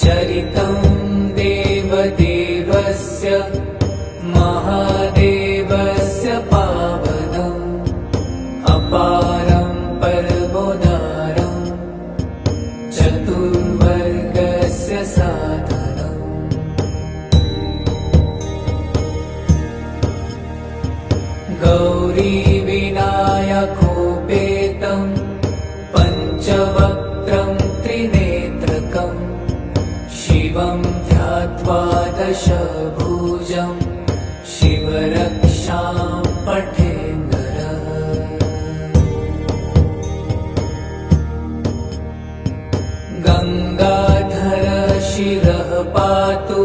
चरितं देवदेवस्य महादेवस्य पावनम् अपारं परमोदारं चतुर्वर्गस्य साधनम् गौरीविनायकोपेतं पञ्चवक्त्रं त्रिनेत्रकम् शिवं ध्यात्वा दशभुजं शिवरक्षां पठेन्नरः। गङ्गाधर शिरः पातु